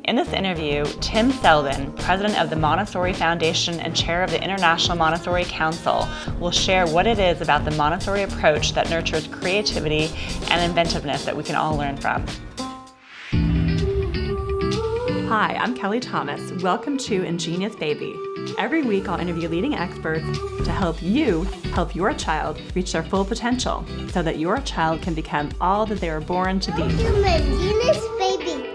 In this interview, Tim Seldin, president of the Montessori Foundation and chair of the International Montessori Council, will share what it is about the Montessori approach that nurtures creativity and inventiveness that we can all learn from. Hi, I'm Kelly Thomas. Welcome to Ingenious Baby. Every week I'll interview leading experts to help you help your child reach their full potential so that your child can become all that they were born to be. Ingenious Baby.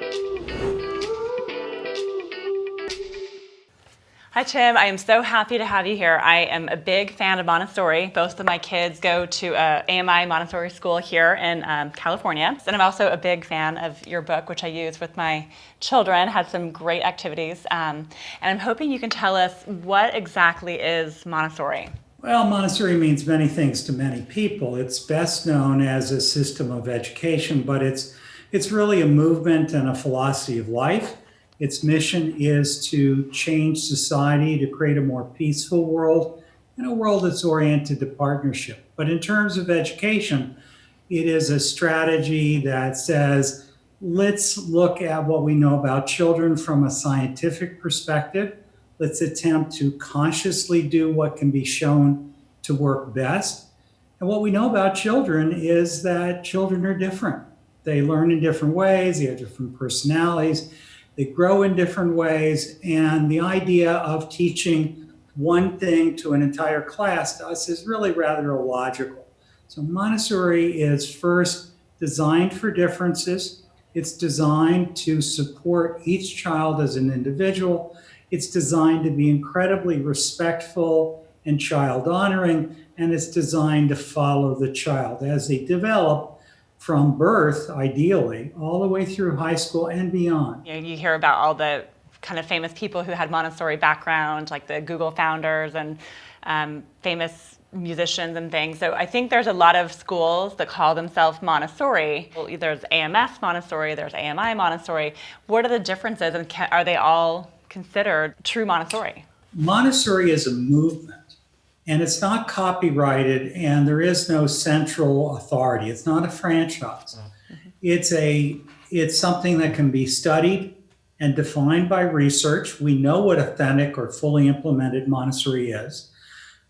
Hi Tim, I am so happy to have you here. I am a big fan of Montessori. Both of my kids go to AMI Montessori school here in California. And I'm also a big fan of your book, which I use with my children. Had some great activities. And I'm hoping you can tell us what exactly is Montessori. Well, Montessori means many things to many people. It's best known as a system of education, but it's really a movement and a philosophy of life. Its mission is to change society, to create a more peaceful world, and a world that's oriented to partnership. But in terms of education, it is a strategy that says, let's look at what we know about children from a scientific perspective. Let's attempt to consciously do what can be shown to work best. And what we know about children is that children are different. They learn in different ways, they have different personalities. They grow in different ways, and the idea of teaching one thing to an entire class to us is really rather illogical. So Montessori is first designed for differences. It's designed to support each child as an individual. It's designed to be incredibly respectful and child honoring, and it's designed to follow the child as they develop from birth, ideally, all the way through high school and beyond. You hear about all the kind of famous people who had Montessori background, like the Google founders and famous musicians and things. So I think there's a lot of schools that call themselves Montessori. Well, there's AMS Montessori, there's AMI Montessori. What are the differences, and are they all considered true Montessori? Montessori is a movement. And it's not copyrighted, and there is no central authority. It's not a franchise. Mm-hmm. It's something that can be studied and defined by research. We know what authentic or fully implemented Montessori is,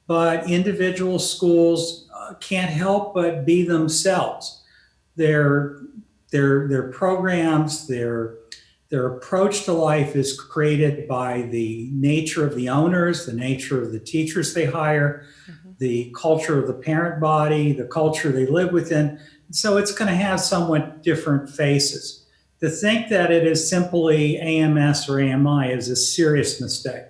but individual schools can't help but be themselves. Their programs, their approach to life is created by the nature of the owners, the nature of the teachers they hire, mm-hmm. the culture of the parent body, the culture they live within. So it's going to have somewhat different faces. To think that it is simply AMS or AMI is a serious mistake,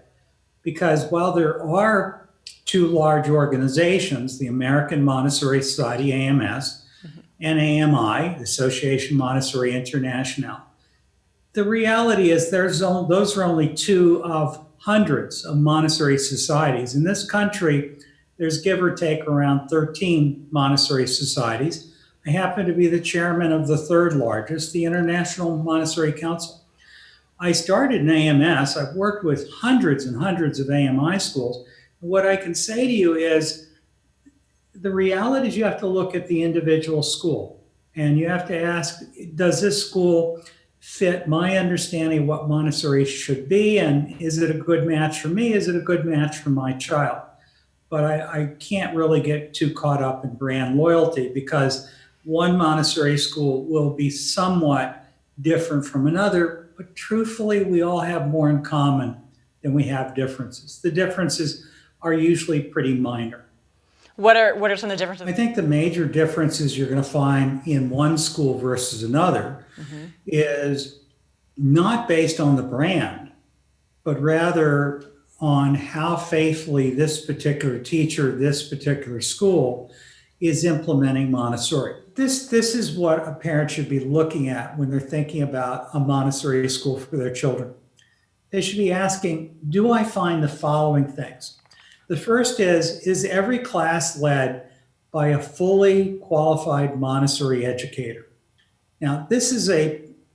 because while there are two large organizations, the American Montessori Society, AMS, mm-hmm. and AMI, the Association Montessori International, the reality is those are only two of hundreds of Montessori societies. In this country, there's give or take around 13 Montessori societies. I happen to be the chairman of the third largest, the International Montessori Council. I started in AMS. I've worked with hundreds and hundreds of AMI schools. What I can say to you is the reality is you have to look at the individual school, and you have to ask, does this school fit my understanding of what Montessori should be, and is it a good match for me? Is it a good match for my child? But I can't really get too caught up in brand loyalty, because one Montessori school will be somewhat different from another, but truthfully, we all have more in common than we have differences. The differences are usually pretty minor. What are some of the differences? I think the major differences you're going to find in one school versus another mm-hmm. is not based on the brand, but rather on how faithfully this particular teacher, this particular school is implementing Montessori. This is what a parent should be looking at when they're thinking about a Montessori school for their children. They should be asking, do I find the following things? The first is every class led by a fully qualified Montessori educator? Now, this is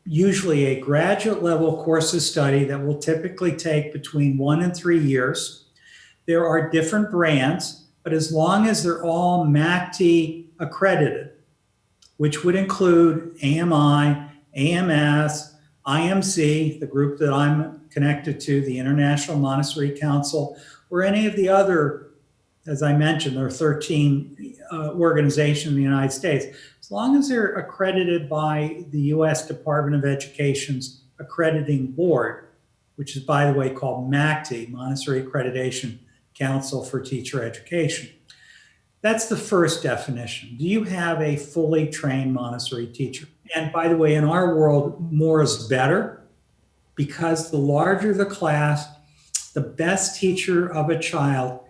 usually a graduate level course of study that will typically take between 1 and 3 years. There are different brands, but as long as they're all MACT accredited, which would include AMI, AMS, IMC, the group that I'm connected to, the International Montessori Council, or any of the other, as I mentioned, there are 13 organizations in the United States, as long as they're accredited by the U.S. Department of Education's accrediting board, which is, by the way, called MACT, Montessori Accreditation Council for Teacher Education. That's the first definition. Do you have a fully trained Montessori teacher? And by the way, in our world, more is better, because the larger the class, the best teacher of a child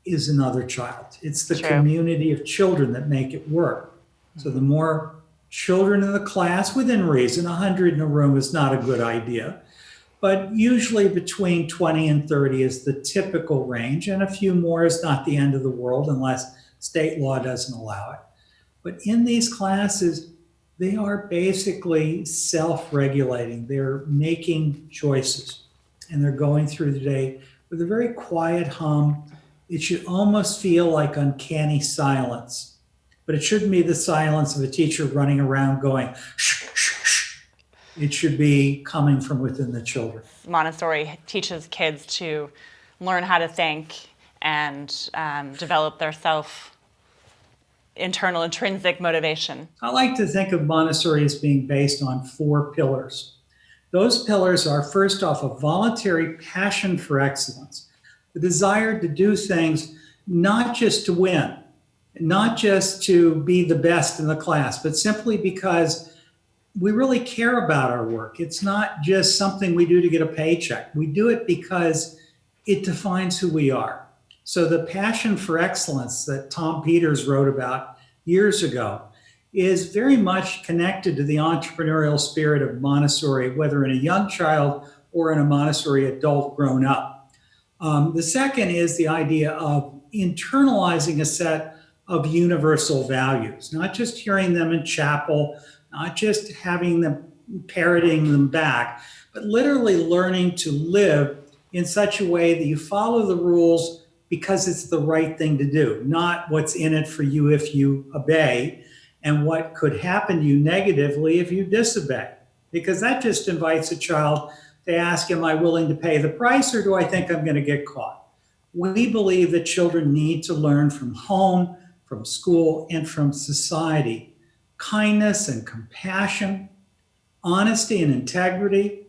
is another child. It's the community of children that make it work. So the more children in the class, within reason, 100 in a room is not a good idea, but usually between 20 and 30 is the typical range, and a few more is not the end of the world unless state law doesn't allow it. But in these classes, they are basically self-regulating. They're making choices, and they're going through the day with a very quiet hum. It should almost feel like uncanny silence, but it shouldn't be the silence of a teacher running around going, shh, shh, shh. It should be coming from within the children. Montessori teaches kids to learn how to think and develop their internal intrinsic motivation. I like to think of Montessori as being based on 4 pillars. Those pillars are, first off, a voluntary passion for excellence, the desire to do things not just to win, not just to be the best in the class, but simply because we really care about our work. It's not just something we do to get a paycheck. We do it because it defines who we are. So the passion for excellence that Tom Peters wrote about years ago is very much connected to the entrepreneurial spirit of Montessori, whether in a young child or in a Montessori adult grown up. The second is the idea of internalizing a set of universal values, not just hearing them in chapel, not just having them parroting them back, but literally learning to live in such a way that you follow the rules because it's the right thing to do, not what's in it for you if you obey, and what could happen to you negatively if you disobey. Because that just invites a child to ask, am I willing to pay the price, or do I think I'm going to get caught? We believe that children need to learn from home, from school, and from society. Kindness and compassion, honesty and integrity,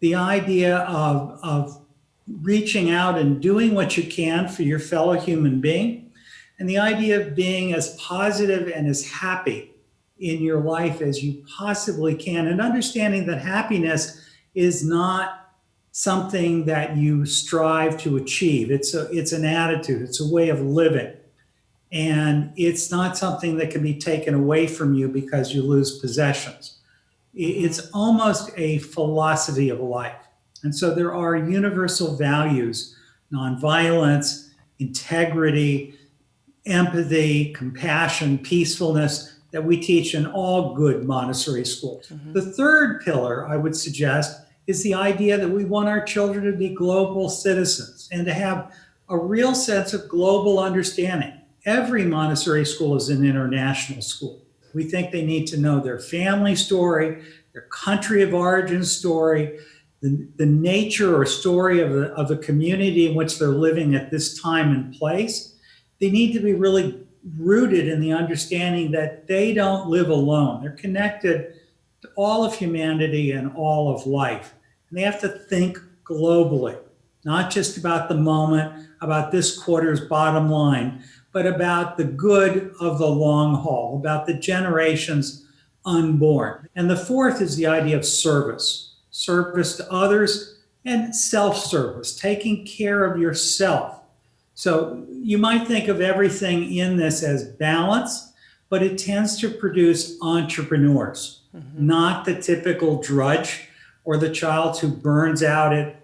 the idea of reaching out and doing what you can for your fellow human being, and the idea of being as positive and as happy in your life as you possibly can, and understanding that happiness is not something that you strive to achieve. It's an attitude, it's a way of living, and it's not something that can be taken away from you because you lose possessions. It's almost a philosophy of life. And so there are universal values, nonviolence, integrity, empathy, compassion, peacefulness, that we teach in all good Montessori schools. Mm-hmm. The third pillar, I would suggest, is the idea that we want our children to be global citizens and to have a real sense of global understanding. Every Montessori school is an international school. We think they need to know their family story, their country of origin story, the nature or story of the community in which they're living at this time and place. They need to be really rooted in the understanding that they don't live alone. They're connected to all of humanity and all of life. And they have to think globally, not just about the moment, about this quarter's bottom line, but about the good of the long haul, about the generations unborn. And the fourth is the idea of service to others, and self-service, taking care of yourself. So you might think of everything in this as balance, but it tends to produce entrepreneurs, not the typical drudge or the child who burns out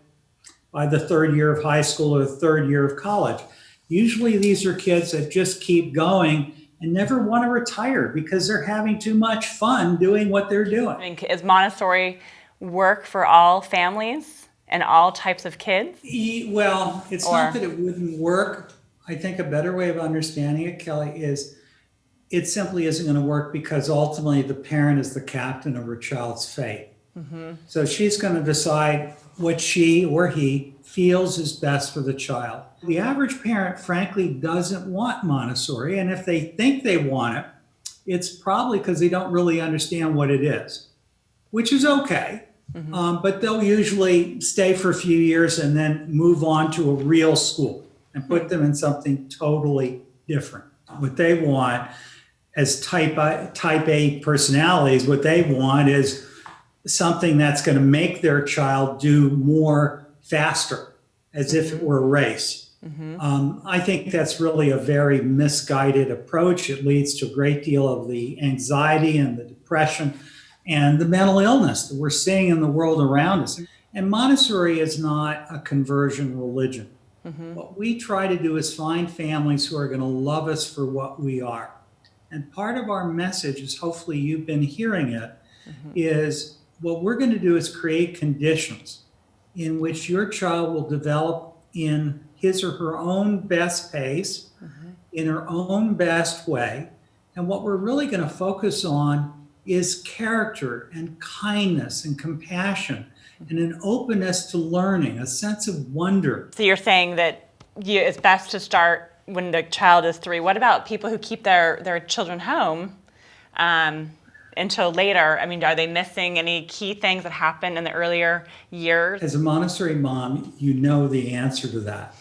by the third year of high school or the third year of college. Usually these are kids that just keep going and never want to retire because they're having too much fun doing what they're doing. I mean, is Montessori work for all families and all types of kids? Well, it's not that it wouldn't work. I think a better way of understanding it, Kelly, is it simply isn't going to work because ultimately the parent is the captain of her child's fate. So she's going to decide what she or he feels is best for the child. The average parent, frankly, doesn't want Montessori. And if they think they want it, it's probably because they don't really understand what it is, which is okay. But they'll usually stay for a few years and then move on to a real school and put them in something totally different. What they want as type A personalities, what they want is something that's going to make their child do more faster, as if it were a race. I think that's really a very misguided approach. It leads to a great deal of the anxiety and the depression and the mental illness that we're seeing in the world around us. And Montessori is not a conversion religion. What we try to do is find families who are going to love us for what we are. And part of our message is, hopefully you've been hearing it, is what we're going to do is create conditions in which your child will develop in his or her own best pace, in her own best way. And what we're really going to focus on is character and kindness and compassion and an openness to learning, a sense of wonder. So you're saying that it's best to start when the child is 3. What about people who keep their children home until later? I mean, are they missing any key things that happen in the earlier years? As a Montessori mom, you know the answer to that.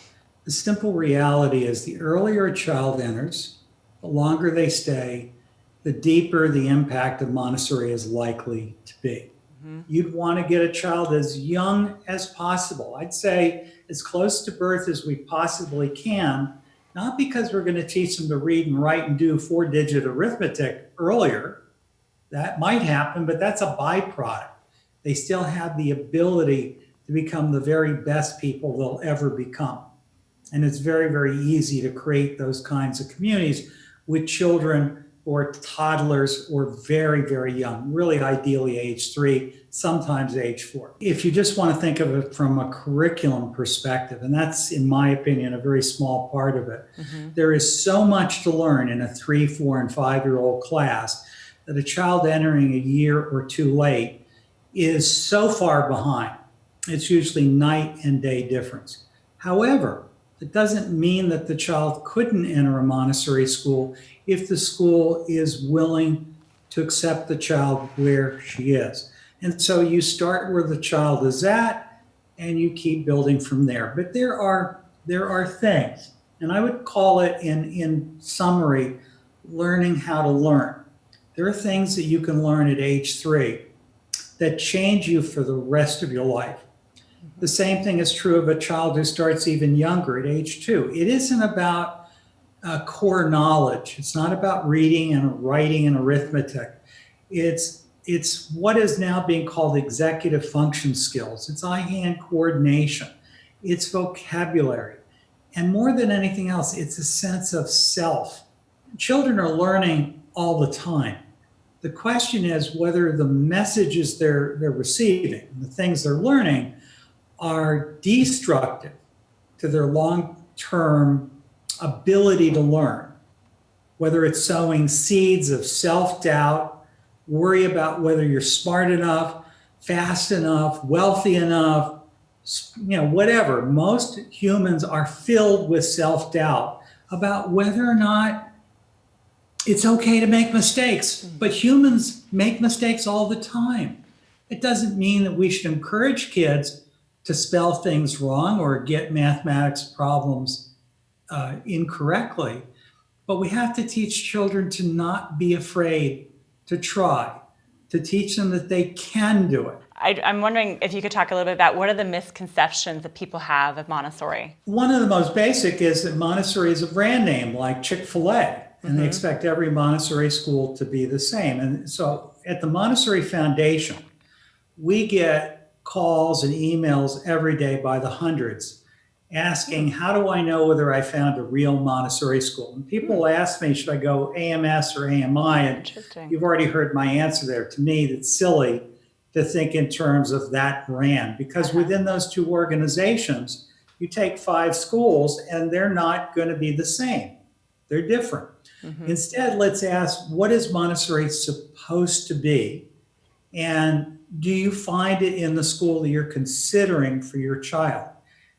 The simple reality is the earlier a child enters, the longer they stay, the deeper the impact of Montessori is likely to be. You'd want to get a child as young as possible. I'd say as close to birth as we possibly can, not because we're going to teach them to read and write and do 4-digit arithmetic earlier. That might happen, but that's a byproduct. They still have the ability to become the very best people they'll ever become. And it's very, very easy to create those kinds of communities with children or toddlers or very, very young, really ideally age 3, sometimes age 4. If you just want to think of it from a curriculum perspective, and that's, in my opinion, a very small part of it, there is so much to learn in a 3, 4, and 5-year-old class that a child entering a year or 2 late is so far behind. It's usually night and day difference. However, it doesn't mean that the child couldn't enter a Montessori school if the school is willing to accept the child where she is. And so you start where the child is at and you keep building from there. But there are things, and I would call it in summary, learning how to learn. There are things that you can learn at age 3 that change you for the rest of your life. The same thing is true of a child who starts even younger at age 2. It isn't about core knowledge. It's not about reading and writing and arithmetic. It's what is now being called executive function skills. It's eye-hand coordination. It's vocabulary. And more than anything else, it's a sense of self. Children are learning all the time. The question is whether the messages they're receiving, the things they're learning, are destructive to their long-term ability to learn, whether it's sowing seeds of self-doubt, worry about whether you're smart enough, fast enough, wealthy enough, whatever. Most humans are filled with self-doubt about whether or not it's okay to make mistakes. But humans make mistakes all the time. It doesn't mean that we should encourage kids to spell things wrong or get mathematics problems incorrectly. But we have to teach children to not be afraid to try, to teach them that they can do it. I'm wondering if you could talk a little bit about what are the misconceptions that people have of Montessori? One of the most basic is that Montessori is a brand name like Chick-fil-A, and they expect every Montessori school to be the same. And so at the Montessori Foundation, we get calls and emails every day by the hundreds asking, how do I know whether I found a real Montessori school? And people ask me, should I go AMS or AMI? And you've already heard my answer there. To me, it's silly to think in terms of that brand, because within those 2 organizations, you take 5 schools and they're not going to be the same. They're different. Instead, let's ask, what is Montessori supposed to be? And Do you find it in the school that you're considering for your child?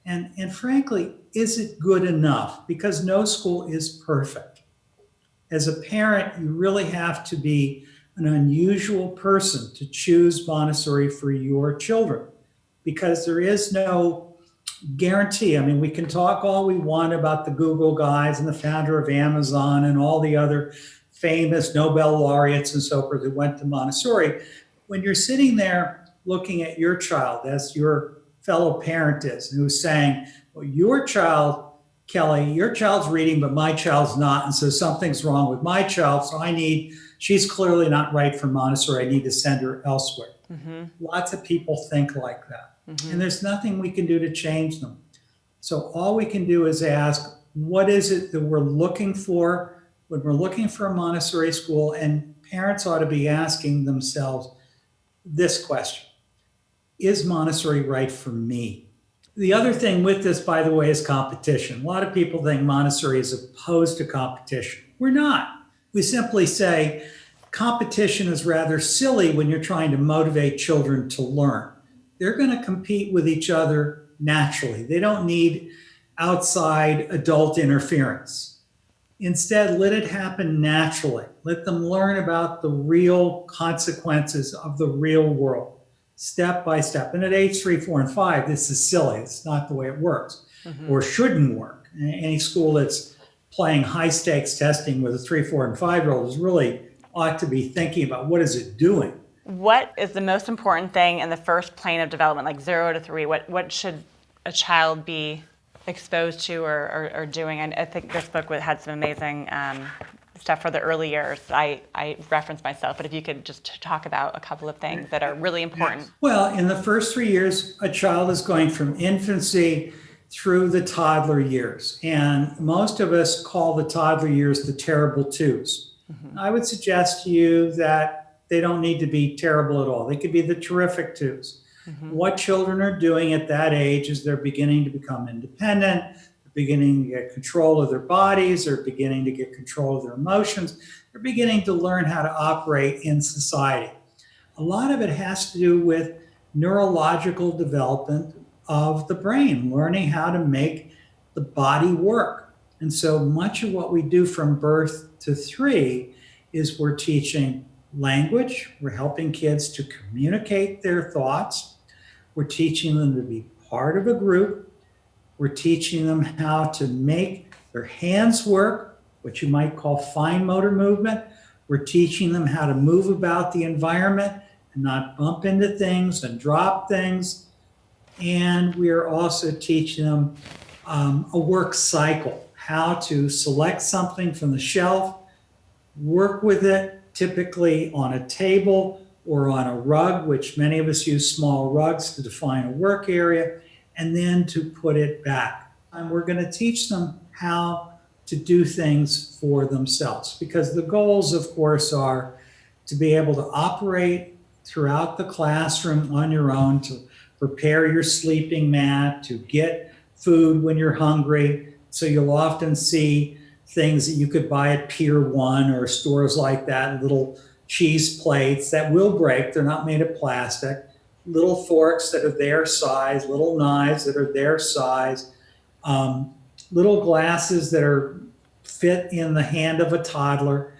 And frankly, is it good enough? Because no school is perfect. As a parent, you really have to be an unusual person to choose Montessori for your children because there is no guarantee. I mean, we can talk all we want about the Google guys and the founder of Amazon and all the other famous Nobel laureates and so forth who went to Montessori. When you're sitting there looking at your child, as your fellow parent is, who's saying, well, your child, Kelly, your child's reading, but my child's not. And so something's wrong with my child. So she's clearly not right for Montessori. I need to send her elsewhere. Mm-hmm. Lots of people think like that. Mm-hmm. And there's nothing we can do to change them. So all we can do is ask, what is it that we're looking for when we're looking for a Montessori school? And parents ought to be asking themselves this question: is Montessori right for me? The other thing with this, by the way, is competition. A lot of people think Montessori is opposed to competition. We're not. We simply say competition is rather silly when you're trying to motivate children to learn. They're going to compete with each other naturally. They don't need outside adult interference. Instead, let it happen naturally. Let them learn about the real consequences of the real world, step by step. And at age 3, 4, and 5, this is silly. It's not the way it works, or shouldn't work. Any school that's playing high stakes testing with a 3, 4, and 5-year-old is really ought to be thinking about what is it doing. What is the most important thing in the first plane of development, like 0 to 3? What should a child be exposed to or doing? And I think this book had some amazing stuff for the early years. I referenced myself, but if you could just talk about a couple of things that are really important. Well, in the first 3 years, a child is going from infancy through the toddler years. And most of us call the toddler years the terrible twos. Mm-hmm. I would suggest to you that they don't need to be terrible at all. They could be the terrific twos. Mm-hmm. What children are doing at that age is they're beginning to become independent, they're beginning to get control of their bodies, they're beginning to get control of their emotions, they're beginning to learn how to operate in society. A lot of it has to do with neurological development of the brain, learning how to make the body work. And so much of what we do from birth to 3 is we're teaching language, we're helping kids to communicate their thoughts, we're teaching them to be part of a group, we're teaching them how to make their hands work, what you might call fine motor movement, we're teaching them how to move about the environment and not bump into things and drop things, and we are also teaching them a work cycle, how to select something from the shelf, work with it, typically on a table or on a rug, which many of us use small rugs to define a work area, and then to put it back. And we're going to teach them how to do things for themselves, because the goals, of course, are to be able to operate throughout the classroom on your own, to prepare your sleeping mat, to get food when you're hungry. So you'll often see things that you could buy at Pier 1 or stores like that, little cheese plates that will break. They're not made of plastic. Little forks that are their size, little knives that are their size, little glasses that are fit in the hand of a toddler.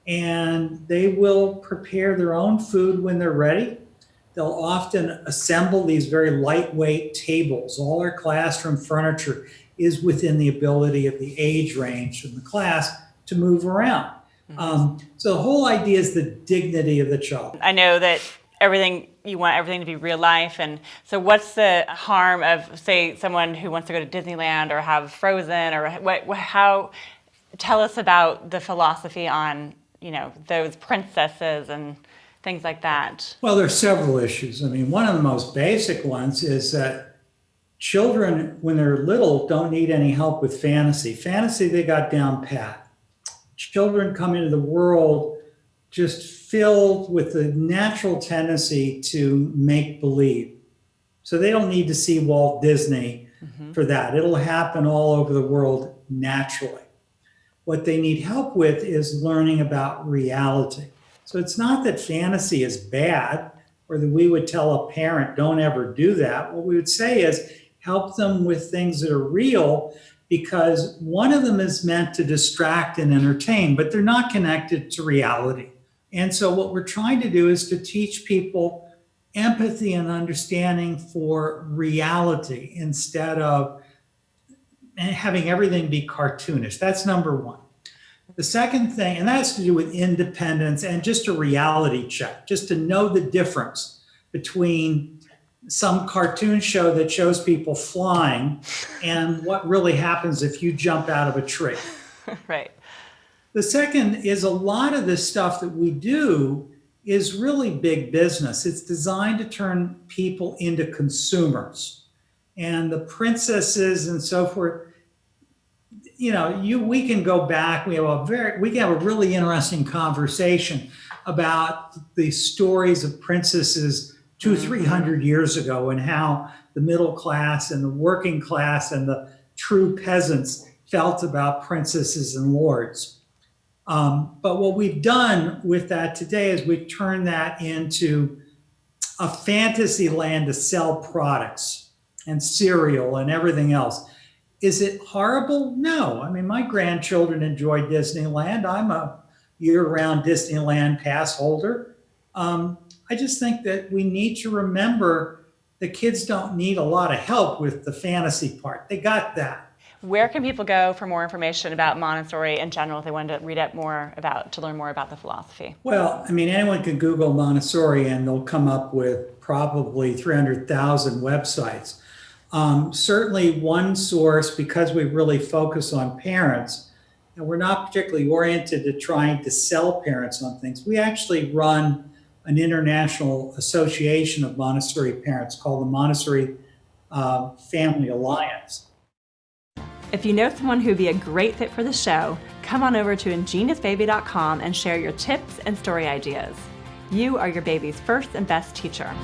And they will prepare their own food when they're ready. They'll often assemble these very lightweight tables. All our classroom furniture is within the ability of the age range of the class to move around. So the whole idea is the dignity of the child. I know that you want everything to be real life, and so what's the harm of, say, someone who wants to go to Disneyland or have Frozen, or how? Tell us about the philosophy on those princesses and things like that. Well, there's several issues. I mean, one of the most basic ones is that children, when they're little, don't need any help with fantasy. Fantasy, they got down pat. Children come into the world just filled with the natural tendency to make believe. So they don't need to see Walt Disney for that. It'll happen all over the world naturally. What they need help with is learning about reality. So it's not that fantasy is bad or that we would tell a parent, don't ever do that. What we would say is help them with things that are real, because one of them is meant to distract and entertain, but they're not connected to reality. And so what we're trying to do is to teach people empathy and understanding for reality instead of having everything be cartoonish. That's number one. The second thing, and that has to do with independence and just a reality check, just to know the difference between some cartoon show that shows people flying and what really happens if you jump out of a tree. Right. The second is a lot of this stuff that we do is really big business. It's designed to turn people into consumers. And the princesses and so forth, we can go back. We can have a really interesting conversation about the stories of princesses 200-300 years ago, and how the middle class and the working class and the true peasants felt about princesses and lords. But what we've done with that today is we've turned that into a fantasy land to sell products and cereal and everything else. Is it horrible? No. I mean, my grandchildren enjoy Disneyland. I'm a year-round Disneyland pass holder. I just think that we need to remember the kids don't need a lot of help with the fantasy part. They got that. Where can people go for more information about Montessori in general if they wanted to to learn more about the philosophy? Well, I mean, anyone can Google Montessori and they'll come up with probably 300,000 websites. Certainly one source, because we really focus on parents, and we're not particularly oriented to trying to sell parents on things. We actually run an international association of Montessori parents called the Montessori Family Alliance. If you know someone who'd be a great fit for the show, come on over to ingeniousbaby.com and share your tips and story ideas. You are your baby's first and best teacher.